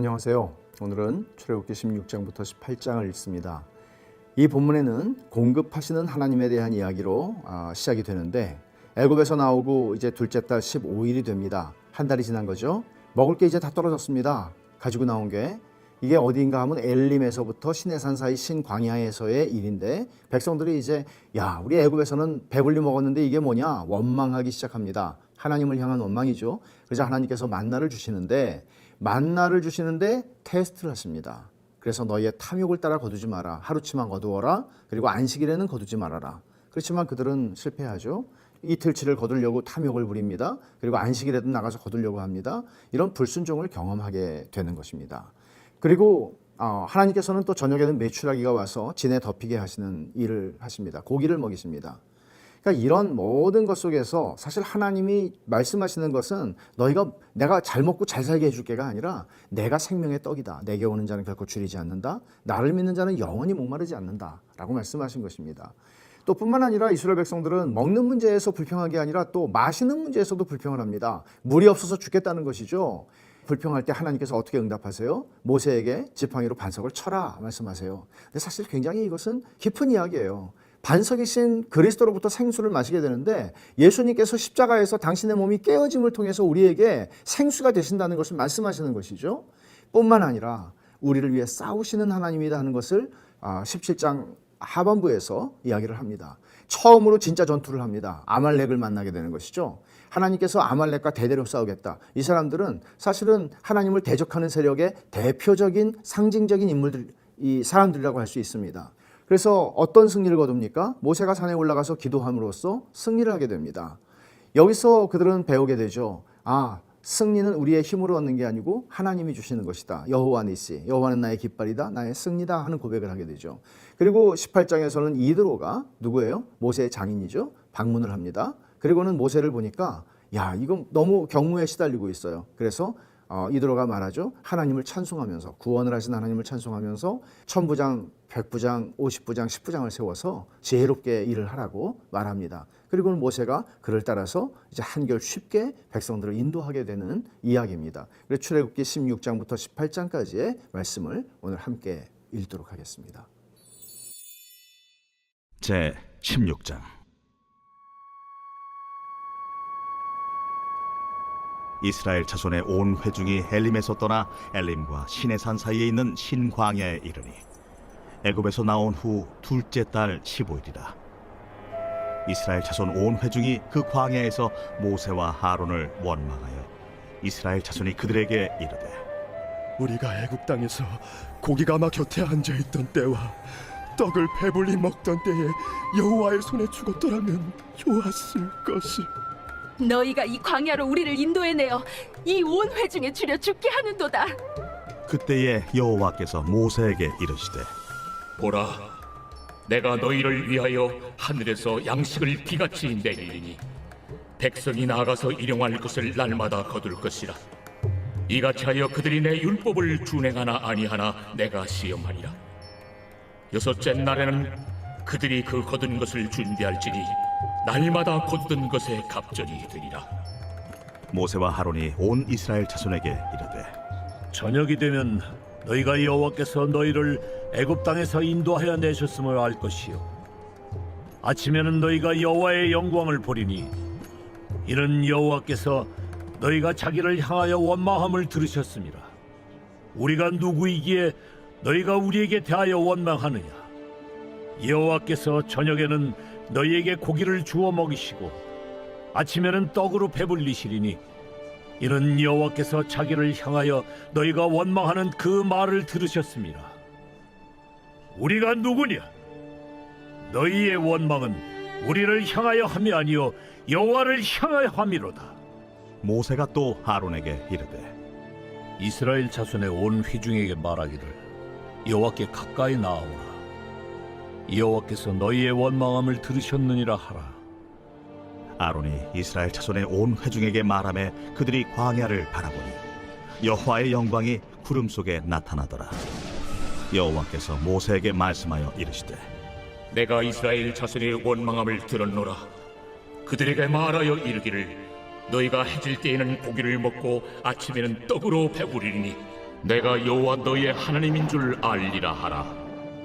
안녕하세요. 오늘은 출애굽기 16장부터 18장을 읽습니다. 이 본문에는 공급하시는 하나님에 대한 이야기로 시작이 되는데, 애굽에서 나오고 이제 둘째 달 15일이 됩니다. 한 달이 지난 거죠. 먹을 게 이제 다 떨어졌습니다. 가지고 나온 게 이게 어디인가 하면 엘림에서부터 시내산 사이 신광야에서의 일인데, 백성들이 이제 우리 애굽에서는 배불리 먹었는데 이게 뭐냐 원망하기 시작합니다. 하나님을 향한 원망이죠. 그래서 하나님께서 만나를 주시는데 테스트를 하십니다. 그래서 너희의 탐욕을 따라 거두지 마라. 하루치만 거두어라. 그리고 안식일에는 거두지 말아라. 그렇지만 그들은 실패하죠. 이틀치를 거두려고 탐욕을 부립니다. 그리고 안식일에도 나가서 거두려고 합니다. 이런 불순종을 경험하게 되는 것입니다. 그리고 하나님께서는 또 저녁에는 메추라기가 와서 진에 덮이게 하시는 일을 하십니다. 고기를 먹이십니다. 그러니까 이런 모든 것 속에서 사실 하나님이 말씀하시는 것은 내가 잘 먹고 잘 살게 해줄게가 아니라 내가 생명의 떡이다. 내게 오는 자는 결코 줄이지 않는다. 나를 믿는 자는 영원히 목마르지 않는다. 라고 말씀하신 것입니다. 또 뿐만 아니라 이스라엘 백성들은 먹는 문제에서 불평한 게 아니라 또 마시는 문제에서도 불평을 합니다. 물이 없어서 죽겠다는 것이죠. 불평할 때 하나님께서 어떻게 응답하세요? 모세에게 지팡이로 반석을 쳐라 말씀하세요. 근데 사실 굉장히 이것은 깊은 이야기예요. 반석이신 그리스도로부터 생수를 마시게 되는데, 예수님께서 십자가에서 당신의 몸이 깨어짐을 통해서 우리에게 생수가 되신다는 것을 말씀하시는 것이죠. 뿐만 아니라 우리를 위해 싸우시는 하나님이다 하는 것을 17장 하반부에서 이야기를 합니다. 처음으로 진짜 전투를 합니다. 아말렉을 만나게 되는 것이죠. 하나님께서 아말렉과 대대로 싸우겠다. 이 사람들은 사실은 하나님을 대적하는 세력의 대표적인 상징적인 인물들, 이 사람들이라고 할 수 있습니다. 그래서 어떤 승리를 거둡니까? 모세가 산에 올라가서 기도함으로써 승리를 하게 됩니다. 여기서 그들은 배우게 되죠. 승리는 우리의 힘으로 얻는 게 아니고 하나님이 주시는 것이다. 여호와 니시, 여호와는 나의 깃발이다, 나의 승리다 하는 고백을 하게 되죠. 그리고 18장에서는 이드로가 누구예요? 모세의 장인이죠. 방문을 합니다. 그리고는 모세를 보니까 이건 너무 경무에 시달리고 있어요. 그래서 이드로가 말하죠. 하나님을 찬송하면서, 구원을 하신 하나님을 찬송하면서 천부장, 백부장, 50부장, 10부장을 세워서 지혜롭게 일을 하라고 말합니다. 그리고는 모세가 그를 따라서 이제 한결 쉽게 백성들을 인도하게 되는 이야기입니다. 그래서 출애굽기 16장부터 18장까지의 말씀을 오늘 함께 읽도록 하겠습니다. 제 16장. 이스라엘 자손의 온 회중이 엘림에서 떠나 엘림과 시내산 사이에 있는 신광야에 이르니 애굽에서 나온 후 둘째 달 15일이라. 이스라엘 자손 온 회중이 그 광야에서 모세와 하론을 원망하여 이스라엘 자손이 그들에게 이르되, 우리가 애굽 땅에서 고기가마 곁에 앉아있던 때와 떡을 배불리 먹던 때에 여호와의 손에 죽었더라면 좋았을 것을. 너희가 이 광야로 우리를 인도해내어 이 온 회중에 줄여 죽게 하는도다. 그때에 여호와께서 모세에게 이르시되, 보라, 내가 너희를 위하여 하늘에서 양식을 비같이 내리리니 백성이 나아가서 일용할 것을 날마다 거둘 것이라. 이같이 하여 그들이 내 율법을 준행하나 아니하나 내가 시험하리라. 여섯째 날에는 그들이 그 거둔 것을 준비할지니 날마다 거두던 것에 갑절이 되리라. 모세와 하론이 온 이스라엘 자손에게 이르되, 저녁이 되면 너희가 여호와께서 너희를 애굽 땅에서 인도하여 내셨음을 알 것이요, 아침에는 너희가 여호와의 영광을 보리니 이는 여호와께서 너희가 자기를 향하여 원망함을 들으셨습니다. 우리가 누구이기에 너희가 우리에게 대하여 원망하느냐? 여호와께서 저녁에는 너희에게 고기를 주어 먹이시고 아침에는 떡으로 배불리시리니 이는 여호와께서 자기를 향하여 너희가 원망하는 그 말을 들으셨습니다. 우리가 누구냐? 너희의 원망은 우리를 향하여 함이 아니요 여호와를 향하여 함이로다. 모세가 또 하론에게 이르되, 이스라엘 자손의 온 회중에게 말하기를 여호와께 가까이 나아오라. 여호와께서 너희의 원망함을 들으셨느니라 하라. 아론이 이스라엘 자손의 온 회중에게 말하매 그들이 광야를 바라보니 여호와의 영광이 구름 속에 나타나더라. 여호와께서 모세에게 말씀하여 이르시되, 내가 이스라엘 자손의 원망함을 들었노라. 그들에게 말하여 이르기를, 너희가 해질 때에는 고기를 먹고 아침에는 떡으로 배부리니 내가 여호와 너희의 하나님인 줄 알리라 하라.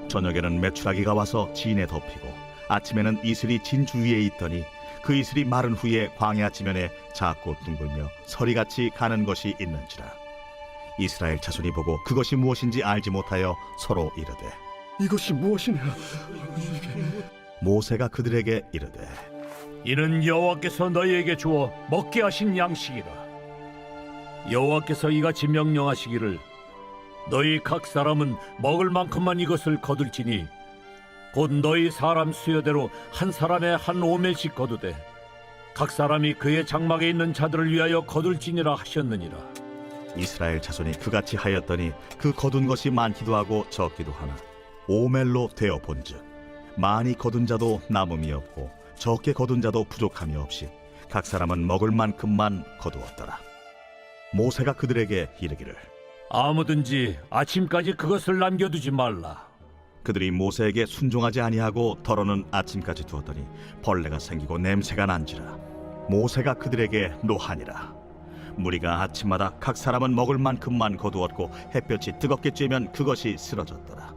저녁에는 메추라기가 와서 진에 덮이고 아침에는 이슬이 진 주위에 있더니 그 이슬이 마른 후에 광야 지면에 작고 둥글며 서리같이 가는 것이 있는지라. 이스라엘 자손이 보고 그것이 무엇인지 알지 못하여 서로 이르되 이것이 무엇이냐? 모세가 그들에게 이르되 이는 여호와께서 너희에게 주어 먹게 하신 양식이라. 여호와께서 이같이 명령하시기를 너희 각 사람은 먹을 만큼만 이것을 거둘지니 곧 너희 사람 수여대로 한 사람에 한 오멜씩 거두되 각 사람이 그의 장막에 있는 자들을 위하여 거둘지니라 하셨느니라. 이스라엘 자손이 그같이 하였더니 그 거둔 것이 많기도 하고 적기도 하나 오멜로 되어 본즉 많이 거둔 자도 남음이 없고 적게 거둔 자도 부족함이 없이 각 사람은 먹을 만큼만 거두었더라. 모세가 그들에게 이르기를 아무든지 아침까지 그것을 남겨두지 말라. 그들이 모세에게 순종하지 아니하고 덜어는 아침까지 두었더니 벌레가 생기고 냄새가 난지라. 모세가 그들에게 노하니라. 무리가 아침마다 각 사람은 먹을 만큼만 거두었고 햇볕이 뜨겁게 쬐면 그것이 쓰러졌더라.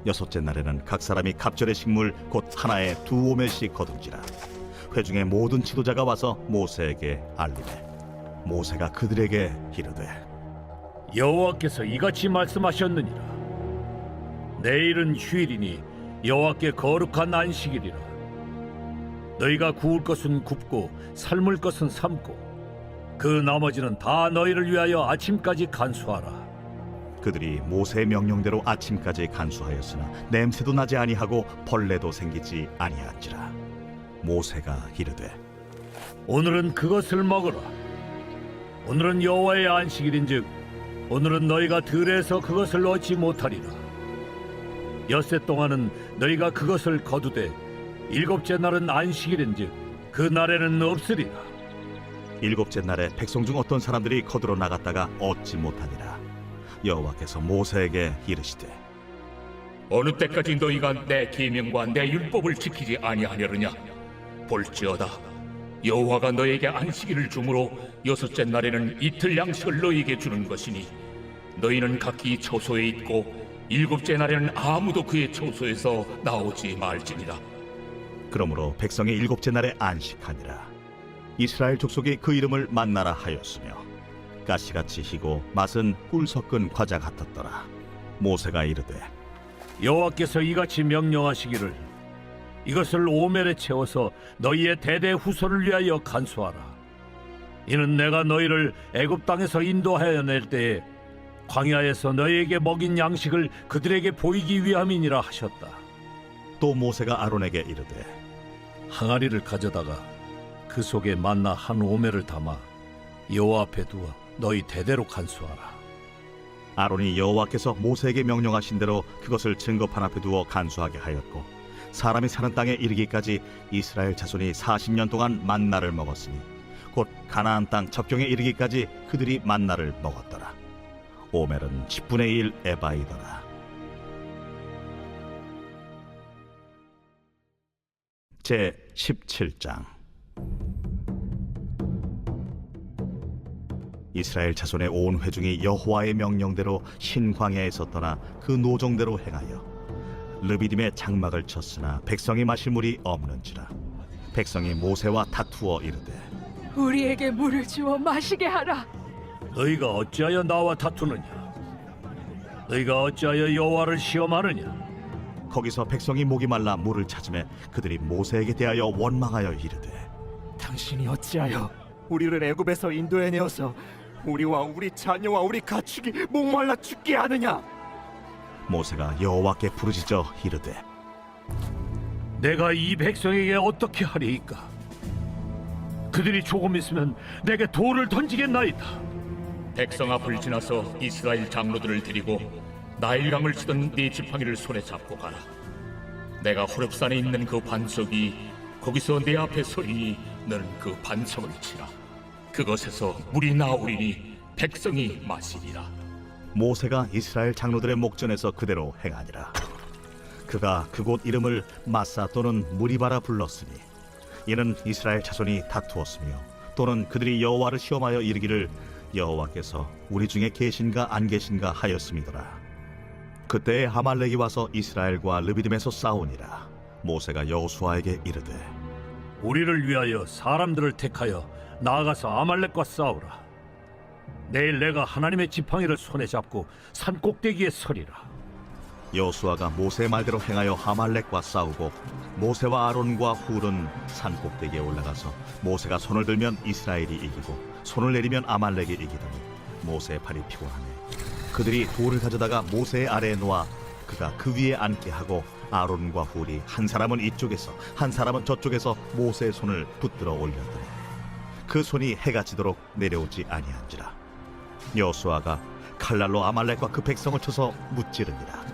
여섯째 날에는 각 사람이 갑절의 식물 곧 하나에 2오멜씩 거둔지라. 회중의 모든 지도자가 와서 모세에게 알리되 모세가 그들에게 이르되 여호와께서 이같이 말씀하셨느니라. 내일은 휴일이니 여호와께 거룩한 안식일이라. 너희가 구울 것은 굽고 삶을 것은 삶고 그 나머지는 다 너희를 위하여 아침까지 간수하라. 그들이 모세의 명령대로 아침까지 간수하였으나 냄새도 나지 아니하고 벌레도 생기지 아니한지라. 모세가 이르되 오늘은 그것을 먹으라. 오늘은 여호와의 안식일인즉 오늘은 너희가 들에서 그것을 얻지 못하리라. 엿새 동안은 너희가 그것을 거두되 일곱째 날은 안식일인즉 그 날에는 없으리라. 일곱째 날에 백성 중 어떤 사람들이 거두러 나갔다가 얻지 못하니라. 여호와께서 모세에게 이르시되 어느 때까지 너희가 내 계명과 내 율법을 지키지 아니하려느냐? 볼지어다 여호와가 너에게 안식일을 주므로 여섯째 날에는 이틀 양식을 너희에게 주는 것이니 너희는 각기 처소에 있고 일곱째 날에는 아무도 그의 처소에서 나오지 말지니라. 그러므로 백성이 일곱째 날에 안식하니라. 이스라엘 족속이 그 이름을 만나라 하였으며 가시같이 희고 맛은 꿀 섞은 과자 같았더라. 모세가 이르되 여호와께서 이같이 명령하시기를 이것을 오멜에 채워서 너희의 대대 후손을 위하여 간수하라. 이는 내가 너희를 애굽 땅에서 인도하여 낼 때에 광야에서 너희에게 먹인 양식을 그들에게 보이기 위함이니라 하셨다. 또 모세가 아론에게 이르되 항아리를 가져다가 그 속에 만나 한 오멜을 담아 여호와 앞에 두어 너희 대대로 간수하라. 아론이 여호와께서 모세에게 명령하신 대로 그것을 증거판 앞에 두어 간수하게 하였고 사람이 사는 땅에 이르기까지 이스라엘 자손이 40년 동안 만나를 먹었으니 곧 가나안 땅 접경에 이르기까지 그들이 만나를 먹었더라. 오멜은 10분의 1 에바이더라. 제 17장. 이스라엘 자손의 온 회중이 여호와의 명령대로 신광야에서 떠나 그 노정대로 행하여 르비딤에 장막을 쳤으나 백성이 마실 물이 없는지라. 백성이 모세와 다투어 이르되 우리에게 물을 주어 마시게 하라. 너희가 어찌하여 나와 다투느냐? 너희가 어찌하여 여호와를 시험하느냐? 거기서 백성이 목이 말라 물을 찾으매 그들이 모세에게 대하여 원망하여 이르되 당신이 어찌하여 우리를 애굽에서 인도해내어서 우리와 우리 자녀와 우리 가축이 목말라 죽게 하느냐? 모세가 여호와께 부르짖어 이르되 내가 이 백성에게 어떻게 하리이까? 그들이 조금 있으면 내게 돌을 던지겠나이다. 백성 앞을 지나서 이스라엘 장로들을 데리고 나일강을 치던 네 지팡이를 손에 잡고 가라. 내가 호렙산에 있는 그 반석이 거기서 내 앞에 서리니 너는 그 반석을 치라. 그것에서 물이 나오리니 백성이 마시리라. 모세가 이스라엘 장로들의 목전에서 그대로 행하니라. 그가 그곳 이름을 마사 또는 무리바라 불렀으니 이는 이스라엘 자손이 다투었으며 또는 그들이 여호와를 시험하여 이르기를 여호와께서 우리 중에 계신가 안 계신가 하였음이더라. 그때 아말렉이 와서 이스라엘과 르비딤에서 싸우니라. 모세가 여호수아에게 이르되 우리를 위하여 사람들을 택하여 나아가서 아말렉과 싸우라. 내일 내가 하나님의 지팡이를 손에 잡고 산 꼭대기에 서리라. 여호수아가 모세의 말대로 행하여 아말렉과 싸우고 모세와 아론과 훌은 산 꼭대기에 올라가서 모세가 손을 들면 이스라엘이 이기고 손을 내리면 아말렉이 이기더니 모세의 팔이 피곤하네. 그들이 돌을 가져다가 모세의 아래에 놓아 그가 그 위에 앉게 하고 아론과 훌이 한 사람은 이쪽에서 한 사람은 저쪽에서 모세의 손을 붙들어 올렸더니 그 손이 해가 지도록 내려오지 아니한지라. 여호수아가 칼날로 아말렉과 그 백성을 쳐서 무찌르니라.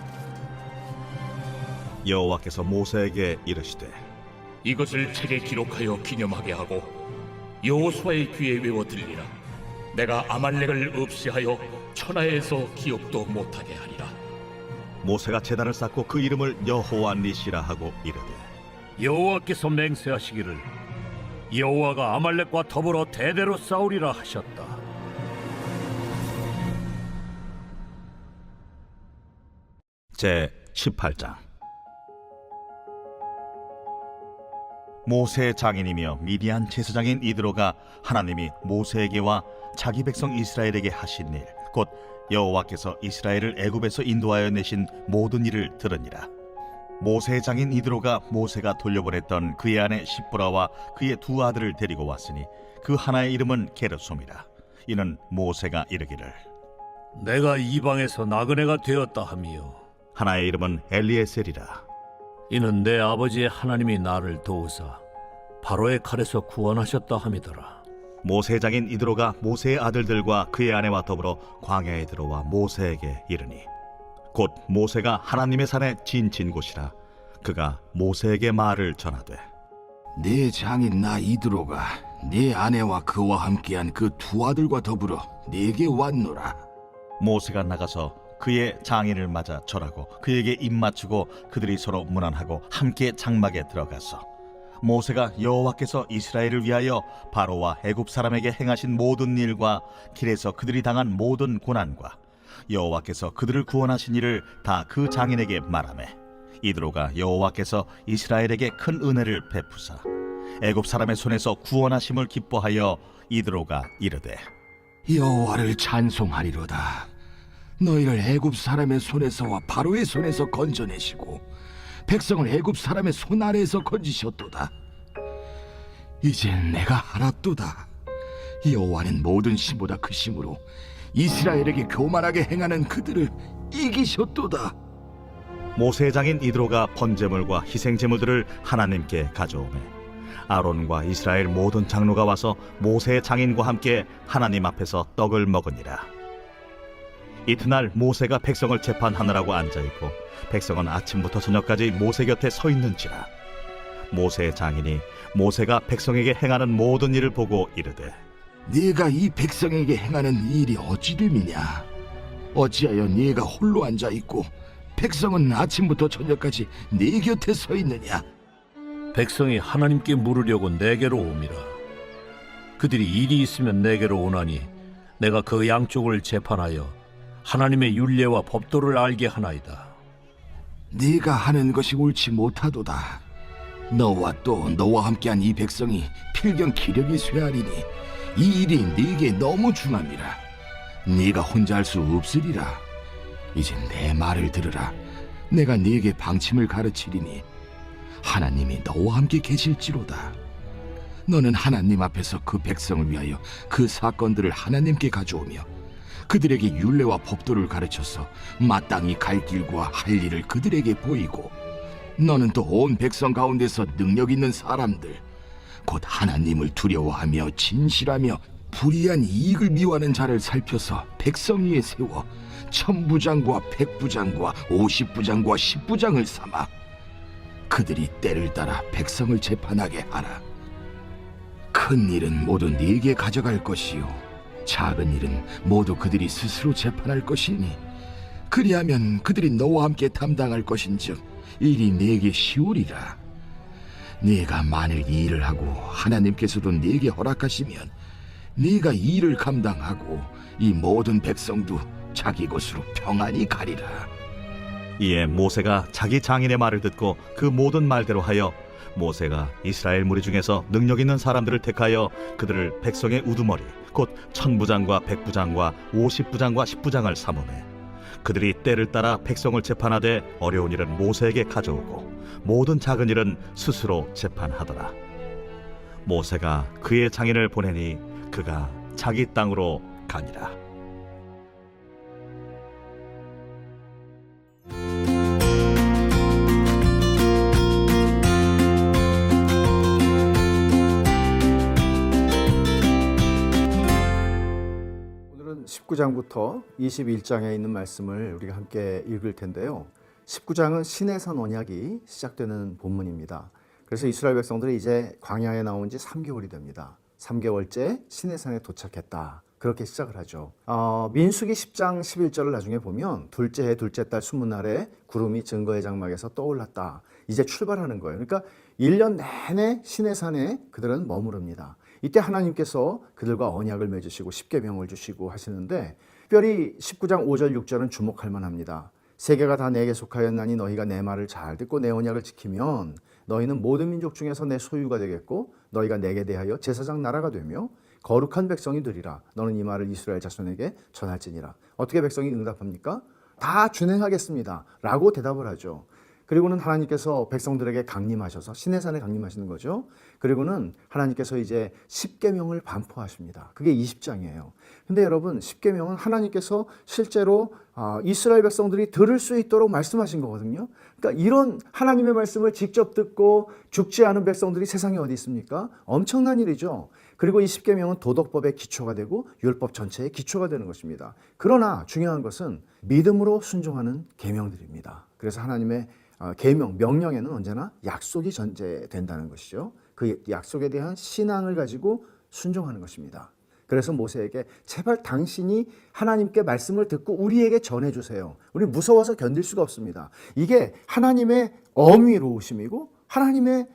여호와께서 모세에게 이르시되 이것을 책에 기록하여 기념하게 하고 여호수아의 귀에 외워 들리라. 내가 아말렉을 없이하여 천하에서 기억도 못하게 하리라. 모세가 제단을 쌓고 그 이름을 여호와 니시라 하고 이르되 여호와께서 맹세하시기를 여호와가 아말렉과 더불어 대대로 싸우리라 하셨다. 제 18장. 모세의 장인이며 미디안 제사장인 이드로가 하나님이 모세에게와 자기 백성 이스라엘에게 하신 일, 곧 여호와께서 이스라엘을 애굽에서 인도하여 내신 모든 일을 들으니라. 모세의 장인 이드로가 모세가 돌려보냈던 그의 아내 십브라와 그의 두 아들을 데리고 왔으니 그 하나의 이름은 게르솜이라. 이는 모세가 이르기를 내가 이방에서 나그네가 되었다 하며 하나의 이름은 엘리에셀이라. 이는 내 아버지의 하나님이 나를 도우사 바로의 칼에서 구원하셨다 함이더라. 모세의 장인 이드로가 모세의 아들들과 그의 아내와 더불어 광야에 들어와 모세에게 이르니 곧 모세가 하나님의 산에 진친 곳이라. 그가 모세에게 말을 전하되 네 장인 나 이드로가 네 아내와 그와 함께한 그 두 아들과 더불어 네게 왔노라. 모세가 나가서 그의 장인을 맞아 절하고 그에게 입맞추고 그들이 서로 문안하고 함께 장막에 들어가서 모세가 여호와께서 이스라엘을 위하여 바로와 애굽 사람에게 행하신 모든 일과 길에서 그들이 당한 모든 고난과 여호와께서 그들을 구원하신 일을 다 그 장인에게 말하매 이드로가 여호와께서 이스라엘에게 큰 은혜를 베푸사 애굽 사람의 손에서 구원하심을 기뻐하여 이드로가 이르되 여호와를 찬송하리로다. 너희를 애굽 사람의 손에서와 바로의 손에서 건져내시고 백성을 애굽 사람의 손 아래에서 건지셨도다. 이젠 내가 알았도다. 여호와는 모든 신보다 크심으로 이스라엘에게 교만하게 행하는 그들을 이기셨도다. 모세의 장인 이드로가 번제물과 희생제물들을 하나님께 가져오매 아론과 이스라엘 모든 장로가 와서 모세의 장인과 함께 하나님 앞에서 떡을 먹으니라. 이튿날 모세가 백성을 재판하느라고 앉아있고 백성은 아침부터 저녁까지 모세 곁에 서 있는지라. 모세의 장인이 모세가 백성에게 행하는 모든 일을 보고 이르되 네가 이 백성에게 행하는 일이 어찌됨이냐? 어찌하여 네가 홀로 앉아있고 백성은 아침부터 저녁까지 네 곁에 서 있느냐? 백성이 하나님께 물으려고 내게로 옴이라. 그들이 일이 있으면 내게로 오나니 내가 그 양쪽을 재판하여 하나님의 율례와 법도를 알게 하나이다. 네가 하는 것이 옳지 못하도다. 너와 또 너와 함께한 이 백성이 필경 기력이 쇠하리니 이 일이 네게 너무 중함이라. 네가 혼자 할 수 없으리라. 이제 내 말을 들으라. 내가 네게 방침을 가르치리니 하나님이 너와 함께 계실지로다. 너는 하나님 앞에서 그 백성을 위하여 그 사건들을 하나님께 가져오며 그들에게 율례와 법도를 가르쳐서 마땅히 갈 길과 할 일을 그들에게 보이고 너는 또 온 백성 가운데서 능력 있는 사람들 곧 하나님을 두려워하며 진실하며 불의한 이익을 미워하는 자를 살펴서 백성 위에 세워 천부장과 백부장과 50부장과 10부장을 삼아 그들이 때를 따라 백성을 재판하게 하라. 큰 일은 모두 네게 가져갈 것이요 작은 일은 모두 그들이 스스로 재판할 것이니 그리하면 그들이 너와 함께 담당할 것인즉 일이 네게 쉬우리라. 네가 만일 이 일을 하고 하나님께서도 네게 허락하시면 네가 이 일을 감당하고 이 모든 백성도 자기 곳으로 평안히 가리라. 이에 모세가 자기 장인의 말을 듣고 그 모든 말대로 하여 모세가 이스라엘 무리 중에서 능력 있는 사람들을 택하여 그들을 백성의 우두머리 곧 천부장과 백부장과 50부장과 10부장을 삼으매 그들이 때를 따라 백성을 재판하되 어려운 일은 모세에게 가져오고 모든 작은 일은 스스로 재판하더라. 모세가 그의 장인을 보내니 그가 자기 땅으로 가니라. 오늘은 19장부터 21장에 있는 말씀을 우리가 함께 읽을 텐데요. 19장은 시내산 언약이 시작되는 본문입니다. 그래서 이스라엘 백성들이 이제 광야에 나온 지 3개월이 됩니다. 3개월째 시내산에 도착했다. 그렇게 시작을 하죠. 민수기 10장 11절을 나중에 보면 둘째 해 둘째 달 20날에 구름이 증거의 장막에서 떠올랐다. 이제 출발하는 거예요. 그러니까 1년 내내 시내산에 그들은 머무릅니다. 이때 하나님께서 그들과 언약을 맺으시고 십계명을 주시고 하시는데 특별히 19장 5절 6절은 주목할 만합니다. 세계가 다 내게 속하였나니 너희가 내 말을 잘 듣고 내 언약을 지키면 너희는 모든 민족 중에서 내 소유가 되겠고 너희가 내게 대하여 제사장 나라가 되며 거룩한 백성이 되리라. 너는 이 말을 이스라엘 자손에게 전할지니라. 어떻게 백성이 응답합니까? 다 준행하겠습니다 라고 대답을 하죠. 그리고는 하나님께서 백성들에게 강림하셔서 시내산에 강림하시는 거죠. 그리고는 하나님께서 이제 십계명을 반포하십니다. 그게 20장이에요. 근데 여러분, 십계명은 하나님께서 실제로 이스라엘 백성들이 들을 수 있도록 말씀하신 거거든요. 그러니까 이런 하나님의 말씀을 직접 듣고 죽지 않은 백성들이 세상에 어디 있습니까? 엄청난 일이죠. 그리고 이 십계명은 도덕법의 기초가 되고 율법 전체의 기초가 되는 것입니다. 그러나 중요한 것은 믿음으로 순종하는 계명들입니다. 그래서 하나님의 계명, 명령에는 언제나 약속이 전제된다는 것이죠. 그 약속에 대한 신앙을 가지고 순종하는 것입니다. 그래서 모세에게 제발 당신이 하나님께 말씀을 듣고 우리에게 전해주세요. 우리 무서워서 견딜 수가 없습니다. 이게 하나님의 어미로우심이고 하나님의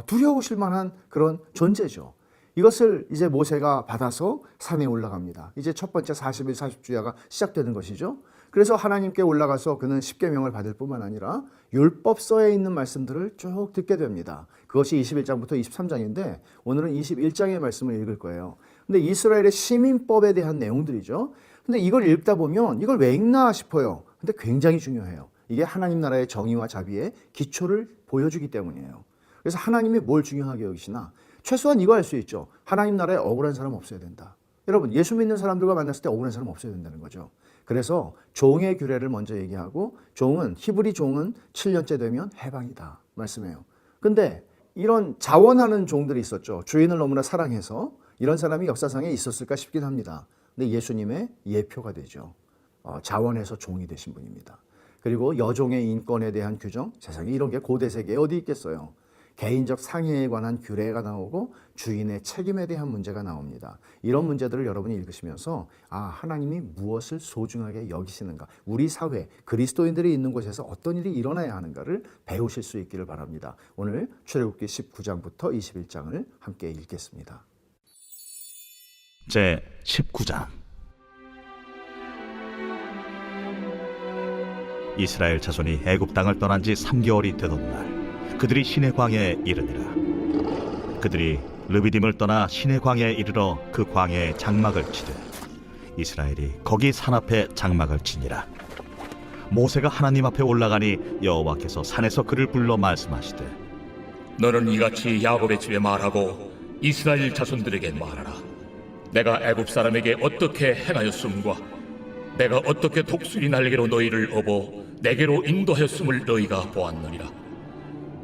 두려우실 만한 그런 존재죠. 이것을 이제 모세가 받아서 산에 올라갑니다. 이제 첫 번째 40일 40주야가 시작되는 것이죠. 그래서 하나님께 올라가서 그는 십계명을 받을 뿐만 아니라 율법서에 있는 말씀들을 쭉 듣게 됩니다. 그것이 21장부터 23장인데 오늘은 21장의 말씀을 읽을 거예요. 근데 이스라엘의 시민법에 대한 내용들이죠. 근데 이걸 읽다 보면 이걸 왜 읽나 싶어요. 근데 굉장히 중요해요. 이게 하나님 나라의 정의와 자비의 기초를 보여주기 때문이에요. 그래서 하나님이 뭘 중요하게 여기시나? 최소한 이거 알 수 있죠. 하나님 나라에 억울한 사람 없어야 된다. 여러분, 예수 믿는 사람들과 만났을 때 억울한 사람 없어야 된다는 거죠. 그래서 종의 규례를 먼저 얘기하고 히브리 종은 7년째 되면 해방이다 말씀해요. 근데 이런 자원하는 종들이 있었죠. 주인을 너무나 사랑해서 이런 사람이 역사상에 있었을까 싶긴 합니다. 근데 예수님의 예표가 되죠. 자원해서 종이 되신 분입니다. 그리고 여종의 인권에 대한 규정, 세상에 이런 게 고대 세계에 어디 있겠어요. 개인적 상해에 관한 규례가 나오고 주인의 책임에 대한 문제가 나옵니다. 이런 문제들을 여러분이 읽으시면서 하나님이 무엇을 소중하게 여기시는가, 우리 사회, 그리스도인들이 있는 곳에서 어떤 일이 일어나야 하는가를 배우실 수 있기를 바랍니다. 오늘 출애굽기 19장부터 21장을 함께 읽겠습니다. 제 19장. 이스라엘 자손이 애굽 땅을 떠난 지 3개월이 되던 날 그들이 시내 광야에 이르니라. 그들이 르비딤을 떠나 시내 광야에 이르러 그 광야에 장막을 치되 이스라엘이 거기 산 앞에 장막을 치니라. 모세가 하나님 앞에 올라가니 여호와께서 산에서 그를 불러 말씀하시되 너는 이같이 야곱의 집에 말하고 이스라엘 자손들에게 말하라. 내가 애굽 사람에게 어떻게 행하였음과 내가 어떻게 독수리 날개로 너희를 업어 내게로 인도하였음을 너희가 보았느니라.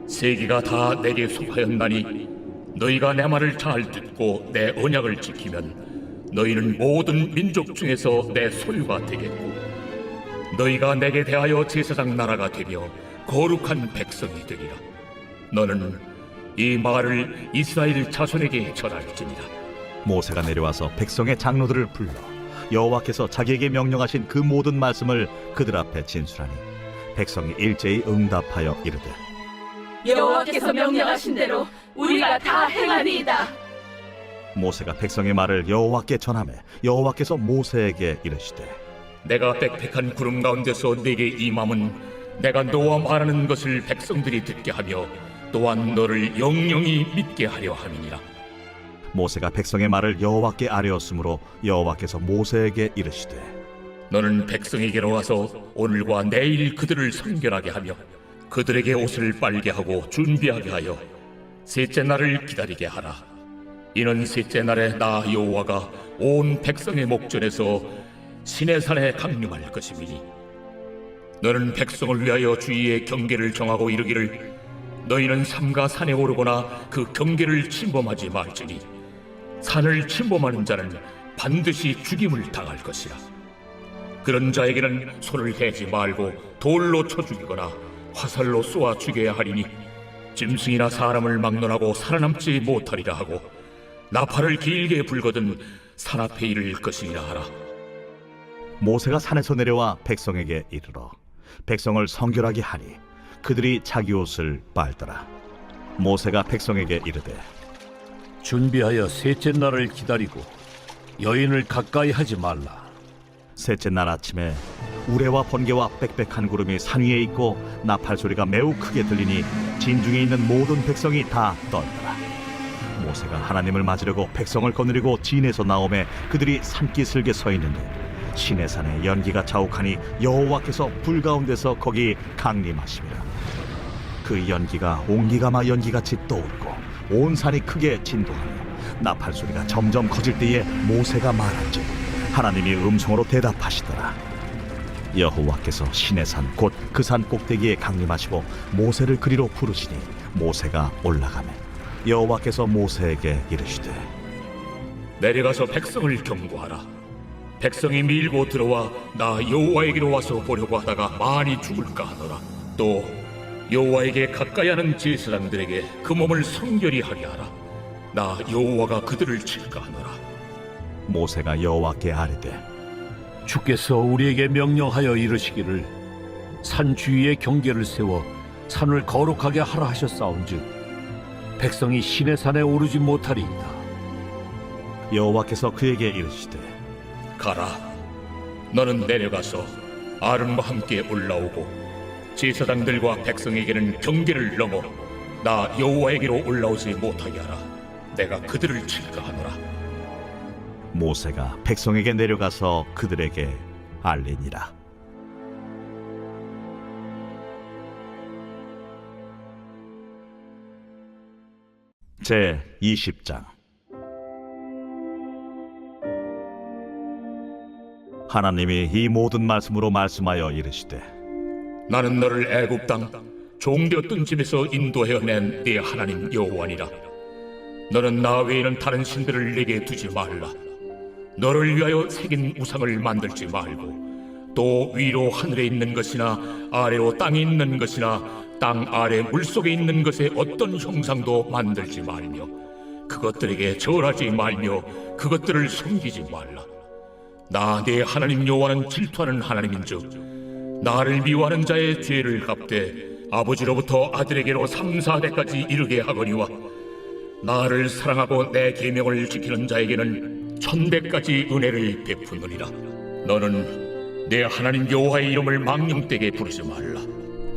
세계가 다 내게 속하였나니 너희가 내 말을 잘 듣고 내 언약을 지키면 너희는 모든 민족 중에서 내 소유가 되겠고 너희가 내게 대하여 제사장 나라가 되며 거룩한 백성이 되리라. 너는 이 말을 이스라엘 자손에게 전할지니라. 모세가 내려와서 백성의 장로들을 불러 여호와께서 자기에게 명령하신 그 모든 말씀을 그들 앞에 진술하니 백성이 일제히 응답하여 이르되 여호와께서 명령하신 대로 우리가 다 행하니이다. 모세가 백성의 말을 여호와께 전하매 여호와께서 모세에게 이르시되 내가 빽빽한 구름 가운데서 네게 임함은 내가 너와 말하는 것을 백성들이 듣게 하며 또한 너를 영영히 믿게 하려 함이니라. 모세가 백성의 말을 여호와께 아뢰었으므로 여호와께서 모세에게 이르시되 너는 백성에게로 와서 오늘과 내일 그들을 선결하게 하며 그들에게 옷을 빨게 하고 준비하게 하여 셋째 날을 기다리게 하라. 이는 셋째 날에 나 여호와가 온 백성의 목전에서 시내산에 강림할 것임이니 너는 백성을 위하여 주위의 경계를 정하고 이르기를 너희는 삼가 산에 오르거나 그 경계를 침범하지 말지니 산을 침범하는 자는 반드시 죽임을 당할 것이라. 그런 자에게는 손을 대지 말고 돌로 쳐 죽이거나 화살로 쏘아 죽여야 하리니 짐승이나 사람을 막론하고 살아남지 못하리라 하고 나팔을 길게 불거든 산 앞에 이를 것이니라 하라. 모세가 산에서 내려와 백성에게 이르러 백성을 성결하게 하니 그들이 자기 옷을 빨더라. 모세가 백성에게 이르되 준비하여 셋째 날을 기다리고 여인을 가까이 하지 말라. 셋째 날 아침에 우레와 번개와 빽빽한 구름이 산 위에 있고 나팔 소리가 매우 크게 들리니 진중에 있는 모든 백성이 다 떨더라. 모세가 하나님을 맞으려고 백성을 거느리고 진에서 나오매 그들이 산기슭에 서 있는데 시내산에 연기가 자욱하니 여호와께서 불 가운데서 거기 강림하심이라. 그 연기가 옹기가마 연기같이 떠오르고 온 산이 크게 진동하며 나팔 소리가 점점 커질 때에 모세가 말한즉 하나님이 음성으로 대답하시더라. 여호와께서 시내산 곧 그 산 꼭대기에 강림하시고 모세를 그리로 부르시니 모세가 올라가매 여호와께서 모세에게 이르시되 내려가서 백성을 경고하라. 백성이 밀고 들어와 나 여호와에게로 와서 보려고 하다가 많이 죽을까 하노라. 또 여호와에게 가까이 하는 제사장들에게 그 몸을 성결히 하게 하라. 나 여호와가 그들을 칠까 하노라. 모세가 여호와께 아뢰되 주께서 우리에게 명령하여 이르시기를 산 주위에 경계를 세워 산을 거룩하게 하라 하셨사온즉 백성이 시내산에 오르지 못하리이다. 여호와께서 그에게 이르시되 가라. 너는 내려가서 아론과 함께 올라오고 제사장들과 백성에게는 경계를 넘어 나 여호와에게로 올라오지 못하게 하라. 내가 그들을 칠까 하노라. 모세가 백성에게 내려가서 그들에게 알리니라. 제 20장. 하나님이 이 모든 말씀으로 말씀하여 이르시되 나는 너를 애굽 땅 종되었던 집에서 인도하여 낸 네 하나님 여호와니라. 너는 나 외에는 다른 신들을 내게 두지 말라. 너를 위하여 새긴 우상을 만들지 말고 또 위로 하늘에 있는 것이나 아래로 땅에 있는 것이나 땅 아래 물속에 있는 것에 어떤 형상도 만들지 말며 그것들에게 절하지 말며 그것들을 섬기지 말라. 나 네 하나님 여호와는 질투하는 하나님인즉 나를 미워하는 자의 죄를 갚되 아버지로부터 아들에게로 3, 4대까지 이르게 하거니와 나를 사랑하고 내 계명을 지키는 자에게는 1000대까지 은혜를 베푸느니라. 너는 내 하나님 여호와의 이름을 망령되게 부르지 말라.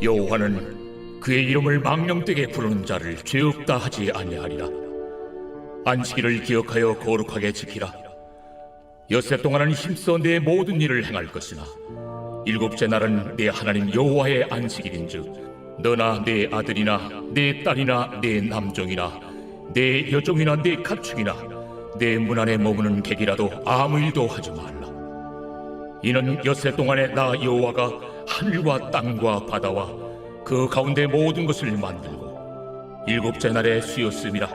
여호와는 그의 이름을 망령되게 부르는 자를 죄 없다 하지 아니하리라. 안식일을 기억하여 거룩하게 지키라. 엿새 동안은 힘써 내 모든 일을 행할 것이나 일곱째 날은 내 하나님 여호와의 안식일인즉 너나 내 아들이나 내 딸이나 내 남종이나 내 여종이나 내 가축이나 내 문 안에 머무는 객이라도 아무 일도 하지 말라. 이는 엿새 동안에 나 여호와가 하늘과 땅과 바다와 그 가운데 모든 것을 만들고 일곱째 날에 쉬었음이라.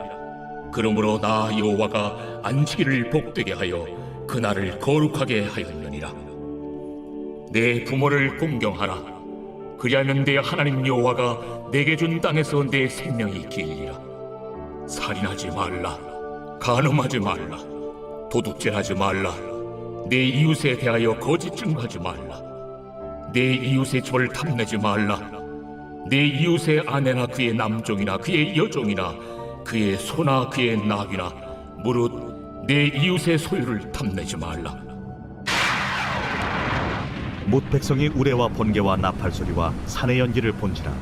그러므로 나 여호와가 안식일을 복되게 하여 그날을 거룩하게 하였느니라. 내 부모를 공경하라. 그리하면 내 하나님 여호와가 내게 준 땅에서 내 생명이 길리라. 살인하지 말라. 간음하지 말라. 도둑질하지 말라. 내 이웃에 대하여 거짓 증거하지 말라. 내 이웃의 집을 탐내지 말라. 내 이웃의 아내나 그의 남종이나 그의 여종이나 그의 소나 그의 낙이나 무릇 내 이웃의 소유를 탐내지 말라. 뭇 백성이 우레와 번개와 나팔 소리와 산의 연기를 본지라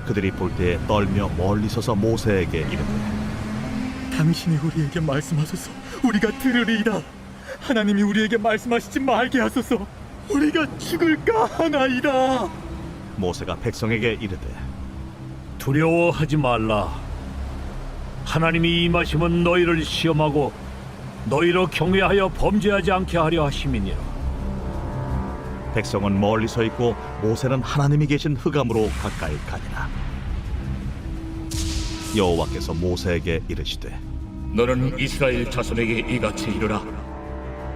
그들이 볼 때에 떨며 멀리 서서 모세에게 이르되 당신이 우리에게 말씀하소서. 우리가 들으리이다. 하나님이 우리에게 말씀하시지 말게 하소서. 우리가 죽을까 하나이다. 모세가 백성에게 이르되 두려워하지 말라. 하나님이 임하시면 너희를 시험하고 너희로 경외하여 범죄하지 않게 하려 하심이니라. 백성은 멀리 서 있고 모세는 하나님이 계신 흑암으로 가까이 가니라. 여호와께서 모세에게 이르시되 너는 이스라엘 자손에게 이같이 이르라.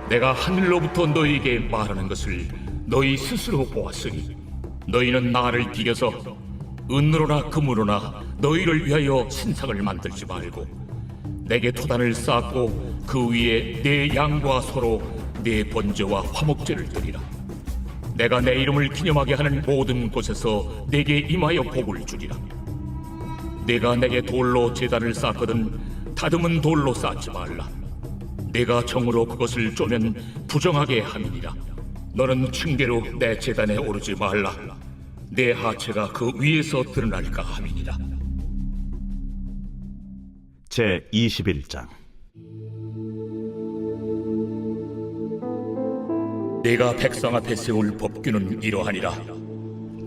내가 하늘로부터 너희에게 말하는 것을 너희 스스로 보았으니 너희는 나를 비겨서 은으로나 금으로나 너희를 위하여 신상을 만들지 말고 내게 토단을 쌓고 그 위에 내 양과 소로 내 번제와 화목제를 드리라. 내가 내 이름을 기념하게 하는 모든 곳에서 내게 임하여 복을 주리라. 내가 내게 돌로 제단을 쌓거든 다듬은 돌로 쌓지 말라. 내가 정으로 그것을 쪼면 부정하게 함이니라. 너는 층계로 내 제단에 오르지 말라. 내 하체가 그 위에서 드러날까 함이니라. 제 21장. 내가 백성 앞에 세울 법규는 이러하니라.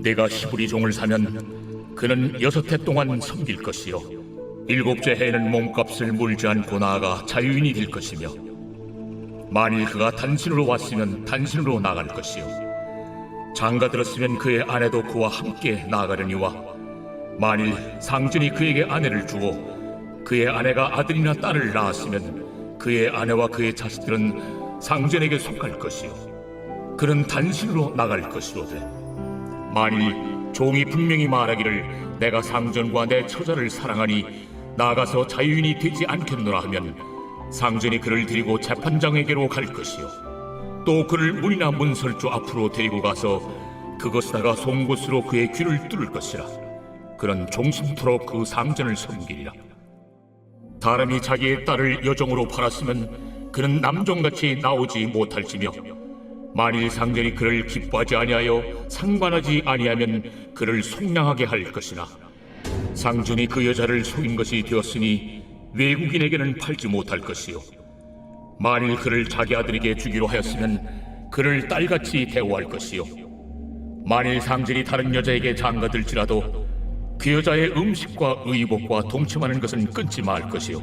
내가 히브리 종을 사면 그는 6해 동안 섬길 것이요 7째 해에는 몸값을 물지 않고 나아가 자유인이 될 것이며 만일 그가 단신으로 왔으면 단신으로 나갈 것이요 장가 들었으면 그의 아내도 그와 함께 나아가려니와 만일 상전이 그에게 아내를 주고 그의 아내가 아들이나 딸을 낳았으면 그의 아내와 그의 자식들은 상전에게 속할 것이요 그는 단신으로 나갈 것이로되 만일 종이 분명히 말하기를 내가 상전과 내 처자를 사랑하니 나가서 자유인이 되지 않겠노라 하면 상전이 그를 데리고 재판장에게로 갈 것이요 또 그를 문이나 문설주 앞으로 데리고 가서 그것에다가 송곳으로 그의 귀를 뚫을 것이라. 그는 종신토록 그 상전을 섬기리라. 사람이 자기의 딸을 여종으로 팔았으면 그는 남종같이 나오지 못할지며 만일 상전이 그를 기뻐하지 아니하여 상관하지 아니하면 그를 속량하게 할 것이나 상전이 그 여자를 속인 것이 되었으니 외국인에게는 팔지 못할 것이요 만일 그를 자기 아들에게 주기로 하였으면 그를 딸같이 대우할 것이요 만일 상전이 다른 여자에게 장가들지라도 그 여자의 음식과 의복과 동침하는 것은 끊지 말 것이요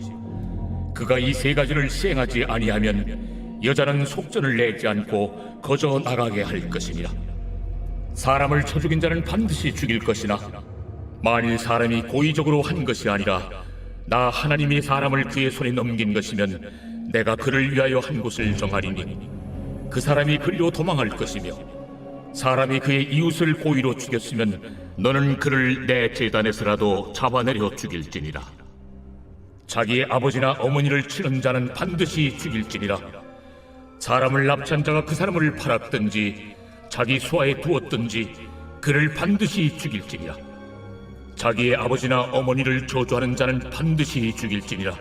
그가 이 3가지를 시행하지 아니하면 여자는 속전을 내지 않고 거저 나가게 할 것이니라. 사람을 쳐 죽인 자는 반드시 죽일 것이나 만일 사람이 고의적으로 한 것이 아니라 나 하나님이 사람을 그의 손에 넘긴 것이면 내가 그를 위하여 한 곳을 정하리니 그 사람이 그리로 도망할 것이며 사람이 그의 이웃을 고의로 죽였으면 너는 그를 내 제단에서라도 잡아내려 죽일지니라. 자기의 아버지나 어머니를 치는 자는 반드시 죽일지니라. 사람을 납치한 자가 그 사람을 팔았든지 자기 수하에 두었든지 그를 반드시 죽일지니라. 자기의 아버지나 어머니를 저주하는 자는 반드시 죽일지니라.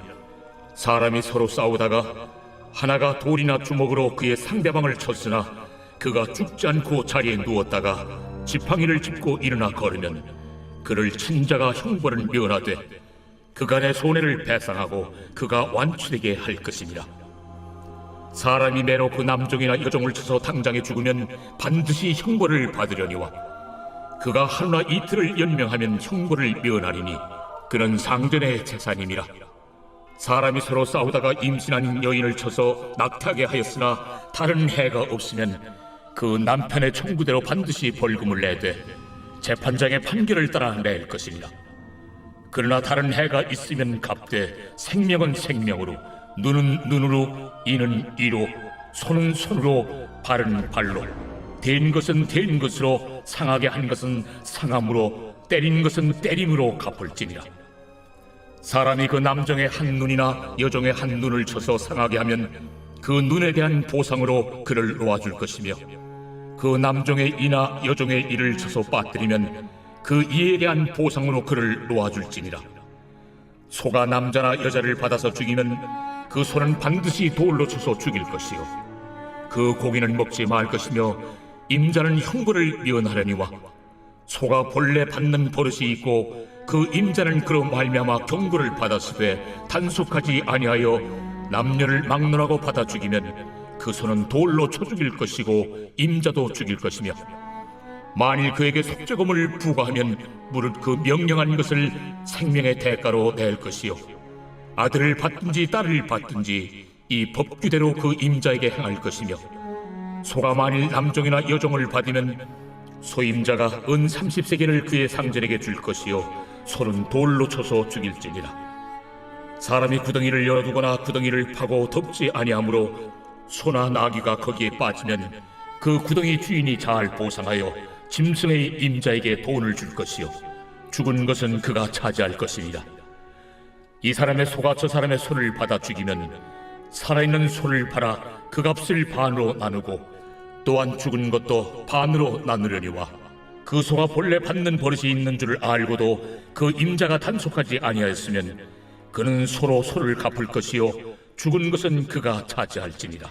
사람이 서로 싸우다가 하나가 돌이나 주먹으로 그의 상대방을 쳤으나 그가 죽지 않고 자리에 누웠다가 지팡이를 짚고 일어나 걸으면 그를 친 자가 형벌을 면하되 그간의 손해를 배상하고 그가 완치되게 할 것이니라. 사람이 매로 그 남종이나 여종을 쳐서 당장에 죽으면 반드시 형벌을 받으려니와 그가 하루나 이틀을 연명하면 형벌을 면하리니 그는 상전의 재산임이라. 사람이 서로 싸우다가 임신한 여인을 쳐서 낙태하게 하였으나 다른 해가 없으면 그 남편의 청구대로 반드시 벌금을 내되 재판장의 판결을 따라 낼 것이니라. 그러나 다른 해가 있으면 갚되 생명은 생명으로 눈은 눈으로 이는 이로 손은 손으로 발은 발로 된 것은 된 것으로 상하게 한 것은 상함으로 때린 것은 때림으로 갚을지니라. 사람이 그 남종의 한 눈이나 여종의 한 눈을 쳐서 상하게 하면 그 눈에 대한 보상으로 그를 놓아줄 것이며 그 남종의 이나 여종의 이를 쳐서 빠뜨리면 그 이에 대한 보상으로 그를 놓아줄지니라. 소가 남자나 여자를 받아서 죽이면 그 그 소는 반드시 돌로 쳐서 죽일 것이요 그 고기는 먹지 말 것이며 임자는 형벌을 면하려니와 소가 본래 받는 버릇이 있고 그 임자는 그로 말미암아 경고를 받았으되 단속하지 아니하여 남녀를 막론하고 받아 죽이면 그 소는 돌로 쳐 죽일 것이고 임자도 죽일 것이며 만일 그에게 속죄금을 부과하면 무릇 그 명령한 것을 생명의 대가로 낼 것이요 아들을 받든지 딸을 받든지 이 법규대로 그 임자에게 행할 것이며 소가 만일 남종이나 여종을 받으면 소임자가 은 30세겔을 그의 상전에게 줄 것이요 소는 돌로 쳐서 죽일지니라. 사람이 구덩이를 열어두거나 구덩이를 파고 덮지 아니하므로 소나 나귀가 거기에 빠지면 그 구덩이 주인이 잘 보상하여 짐승의 임자에게 돈을 줄 것이요 죽은 것은 그가 차지할 것이니라. 이 사람의 소가 저 사람의 소를 받아 죽이면 살아있는 소를 팔아 그 값을 반으로 나누고 또한 죽은 것도 반으로 나누려니와 그 소가 본래 받는 버릇이 있는 줄을 알고도 그 임자가 단속하지 아니하였으면 그는 소로 소를 갚을 것이요 죽은 것은 그가 차지할지니라.